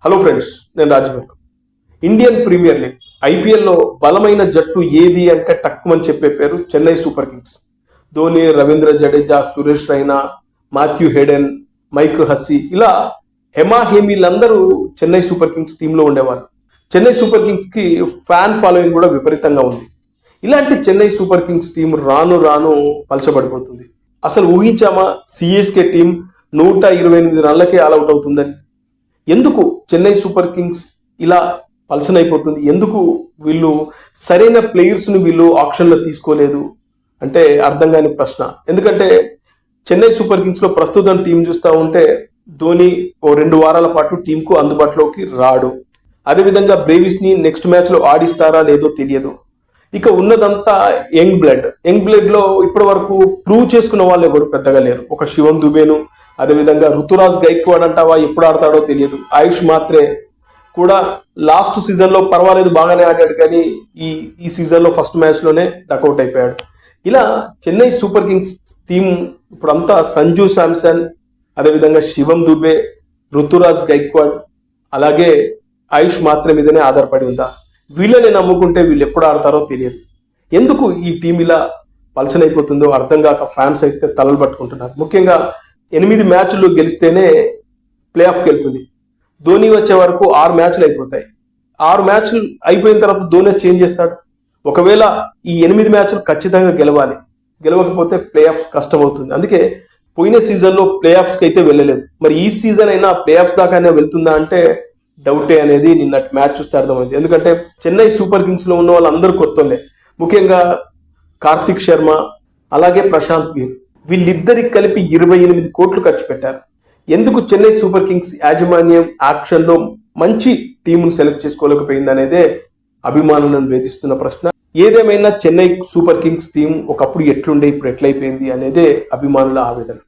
Hello friends, నేను Rajamouli. Indian premier league ఐపీఎల్లో బలమైన జట్టు ఏది అంటే టక్కుమని చెప్పే పేరు Chennai Super Kings. Dhoni, Ravindra Jadeja, Suresh Raina, Matthew Hayden, Mike Hussey ఇలా హెమాహేమీలందరూ చెన్నై సూపర్ కింగ్స్ టీంలో ఉండేవారు. చెన్నై సూపర్ కింగ్స్కి ఫ్యాన్ ఫాలోయింగ్ కూడా విపరీతంగా ఉంది. ఇలాంటి చెన్నై సూపర్ కింగ్స్ టీం రాను రాను పలచబడిపోతుంది. అసలు ఊహించామా సిఎస్కే టీం 128 రన్లకే ఆల్అవుట్ అవుతుందని? ఎందుకు చెన్నై సూపర్ కింగ్స్ ఇలా పలచనైపోతుంది? ఎందుకు వీళ్ళు సరైన ప్లేయర్స్ని వీళ్ళు ఆప్షన్లో తీసుకోలేదు అంటే అర్థం కాని ప్రశ్న. ఎందుకంటే చెన్నై సూపర్ కింగ్స్లో ప్రస్తుతం టీం చూస్తూ ఉంటే ధోని 2 వారాల పాటు టీంకు అందుబాటులోకి రాడు. అదేవిధంగా బ్రేవిస్ని నెక్స్ట్ మ్యాచ్లో ఆడిస్తారా లేదో తెలియదు. ఇక ఉన్నదంతా యంగ్ బ్లడ్లో ఇప్పటి వరకు ప్రూవ్ చేసుకున్న వాళ్ళు ఎవరు పెద్దగా లేరు. ఒక శివం దుబేను, అదేవిధంగా ఋతురాజ్ గైక్వాడ్ అంటావా ఎప్పుడు ఆడతాడో తెలియదు. ఆయుష్ మాత్రే కూడా లాస్ట్ సీజన్లో పర్వాలేదు, బాగానే ఆడాడు, కానీ ఈ సీజన్లో ఫస్ట్ మ్యాచ్లోనే డకౌట్ అయిపోయాడు. ఇలా చెన్నై సూపర్ కింగ్స్ టీం ఇప్పుడంతా సంజు శాంసన్, అదేవిధంగా శివం దుబే, ఋతురాజ్ గైక్వాడ్, అలాగే ఆయుష్ మాత్రే మీదనే ఆధారపడి ఉందా? వీళ్ళని నమ్ముకుంటే వీళ్ళు ఎప్పుడు ఆడతారో తెలియదు. ఎందుకు ఈ టీం ఇలా పలచనైపోతుందో అర్థం కాక ఫ్యాన్స్ అయితే తలలు పట్టుకుంటున్నారు. ముఖ్యంగా 8 మ్యాచ్లు గెలిస్తేనే ప్లే ఆఫ్కి వెళ్తుంది. ధోని వచ్చే వరకు 6 మ్యాచ్లు అయిపోతాయి. 6 మ్యాచ్లు అయిపోయిన తర్వాత ధోని చేంజ్ చేస్తాడు. ఒకవేళ ఈ 8 మ్యాచ్లు ఖచ్చితంగా గెలవాలి, గెలవకపోతే ప్లే ఆఫ్స్ కష్టం అవుతుంది. అందుకే పోయిన సీజన్లో ప్లే ఆఫ్స్కి అయితే వెళ్ళలేదు. మరి ఈ సీజన్ అయినా ప్లే ఆఫ్స్ దాకానే వెళ్తుందా అంటే డౌటే అనేది నిన్నటి మ్యాచ్ చూస్తే అర్థమైంది. ఎందుకంటే చెన్నై సూపర్ కింగ్స్లో ఉన్న వాళ్ళందరూ కొత్తలే. ముఖ్యంగా కార్తిక్ శర్మ, అలాగే ప్రశాంత్ వీర్, వీళ్ళిద్దరికి కలిపి 28 కోట్లు ఖర్చు పెట్టారు. ఎందుకు చెన్నై సూపర్ కింగ్స్ యాజమాన్యం యాక్షన్లో మంచి టీమును సెలెక్ట్ చేసుకోలేకపోయింది అనేదే అభిమానులను వేధిస్తున్న ప్రశ్న. ఏదేమైనా చెన్నై సూపర్ కింగ్స్ టీం ఒకప్పుడు ఎట్లుండే ఇప్పుడు ఎట్లయిపోయింది అనేదే అభిమానుల ఆవేదన.